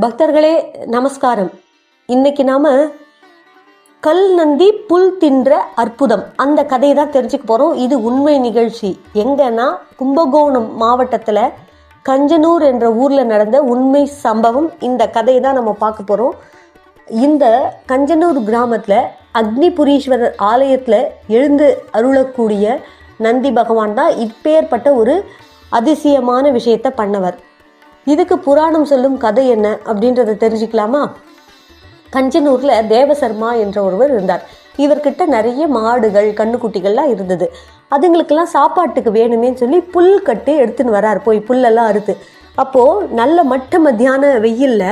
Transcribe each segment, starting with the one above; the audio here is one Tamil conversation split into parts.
பக்தர்களே நமஸ்காரம். இன்னைக்கு நாம கல் நந்தி புல் தின்ற அற்புதம் அந்த கதையை தான் தெரிஞ்சுக்க போறோம். இது உண்மை நிகழ்ச்சி. எங்கன்னா கும்பகோணம் மாவட்டத்துல கஞ்சனூர் என்ற ஊர்ல நடந்த உண்மை சம்பவம். இந்த கதையை தான் நம்ம பார்க்க போறோம். இந்த கஞ்சனூர் கிராமத்துல அக்னிபுரீஸ்வரர் ஆலயத்துல எழுந்து அருளக்கூடிய நந்தி பகவான் தான் இப்பேற்பட்ட ஒரு அதிசயமான விஷயத்தை பண்ணவர். இதுக்கு புராணம் சொல்லும் கதை என்ன அப்படின்றத தெரிஞ்சுக்கலாமா? கஞ்சனூர்ல தேவசர்மா என்ற ஒருவர் இருந்தார். இவர்கிட்ட நிறைய மாடுகள் கண்ணுக்குட்டிகள்லாம் இருந்தது. அதுங்களுக்கெல்லாம் சாப்பாட்டுக்கு வேணுமேன்னு சொல்லி புல் கட்டு எடுத்துன்னு வரார். போய் புல்லெல்லாம் அறுத்து, அப்போ நல்ல மட்ட மத்தியான வெயில்ல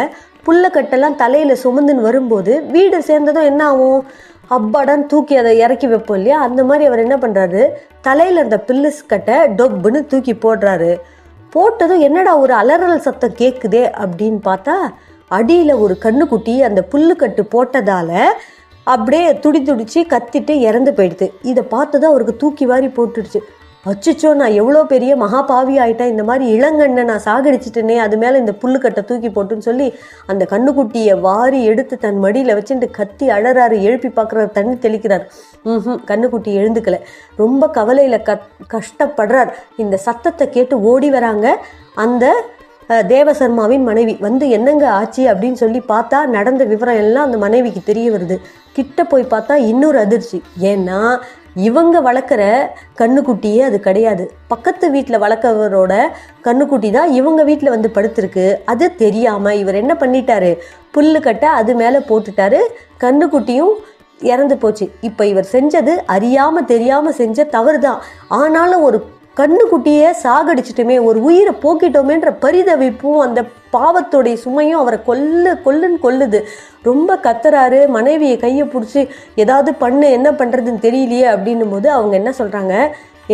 புல்லக்கட்டெல்லாம் தலையில சுமந்துன்னு வரும்போது வீடு சேர்ந்ததும் என்ன ஆகும், அப்பாடான்னு தூக்கி அதை இறக்கி வைப்போம் இல்லையா, அந்த மாதிரி அவர் என்ன பண்றாரு, தலையில அந்த பில்லுஸ் கட்டை டொப்புன்னு தூக்கி போடுறாரு. போட்டதும் என்னடா ஒரு அலறல் சத்தம் கேட்குதே அப்படின்னு பார்த்தா அடியில் ஒரு கண்ணுக்குட்டி அந்த புல்லுக்கட்டு போட்டதால் அப்படியே துடிச்சு கத்திட்டு இறந்து போயிடுது. இதை பார்த்ததும் அவருக்கு தூக்கி வாரி போட்டுடுச்சு. அச்சுச்சோ, நான் எவ்வளோ பெரிய மகாபாவி ஆகிட்டேன், இந்த மாதிரி இளங்கண்ணை நான் சாகடிச்சிட்டேனே, அது மேலே இந்த புல்லுக்கட்டை தூக்கி போட்டுன்னு சொல்லி அந்த கண்ணுக்குட்டியை வாரி எடுத்து தன் மடியில் வச்சுட்டு கத்தி அழறாரு. எழுப்பி பார்க்குறாரு, தண்ணி தெளிக்கிறார். கண்ணுக்குட்டி எழுந்துக்கல. ரொம்ப கவலையில் கஷ்டப்படுறார். இந்த சத்தத்தை கேட்டு ஓடி வராங்க அந்த தேவசர்மாவின் மனைவி. வந்து என்னங்க ஆச்சு அப்படின்னு சொல்லி பார்த்தா நடந்த விவரம் எல்லாம் அந்த மனைவிக்கு தெரிய வருது. கிட்ட போய் பார்த்தா இன்னொரு அதிர்ச்சி. ஏன்னா இவங்க வளர்க்குற கண்ணுக்குட்டியே அது கிடையாது. பக்கத்து வீட்டில் வளர்க்கவரோட கண்ணுக்குட்டி தான் இவங்க வீட்டில் வந்து படுத்திருக்கு. அது தெரியாமல் இவர் என்ன பண்ணிட்டாரு, புல்லுக்கட்டை அது மேலே போட்டுட்டாரு. கண்ணுக்குட்டியும் இறந்து போச்சு. இப்போ இவர் செஞ்சது அறியாமல் தெரியாமல் செஞ்ச தவறு தான். ஆனாலும் ஒரு கண்ணுக்குட்டியை சாகடிச்சிட்டுமே, ஒரு உயிரை போக்கிட்டோமேன்ற பரிதவிப்பும் அந்த பாவத்தோடைய சுமையும் அவரை கொல்லுன்னு கொல்லுது. ரொம்ப கத்துறாரு. மனைவியை கையை பிடிச்சி ஏதாவது பண்ணு, என்ன பண்ணுறதுன்னு தெரியலையே அப்படின்னும் போது அவங்க என்ன சொல்கிறாங்க,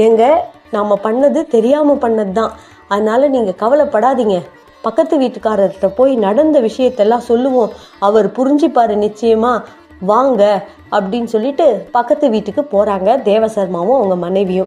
ஏங்க நாம் பண்ணது தெரியாமல் பண்ணது தான், அதனால் நீங்கள் கவலைப்படாதீங்க, பக்கத்து வீட்டுக்காரர்கிட்ட போய் நடந்த விஷயத்தெல்லாம் சொல்லுவோம், அவர் புரிஞ்சுப்பார் நிச்சயமா, வாங்க அப்படின்னு சொல்லிட்டு பக்கத்து வீட்டுக்கு போகிறாங்க தேவசர்மாவும் அவங்க மனைவியும்.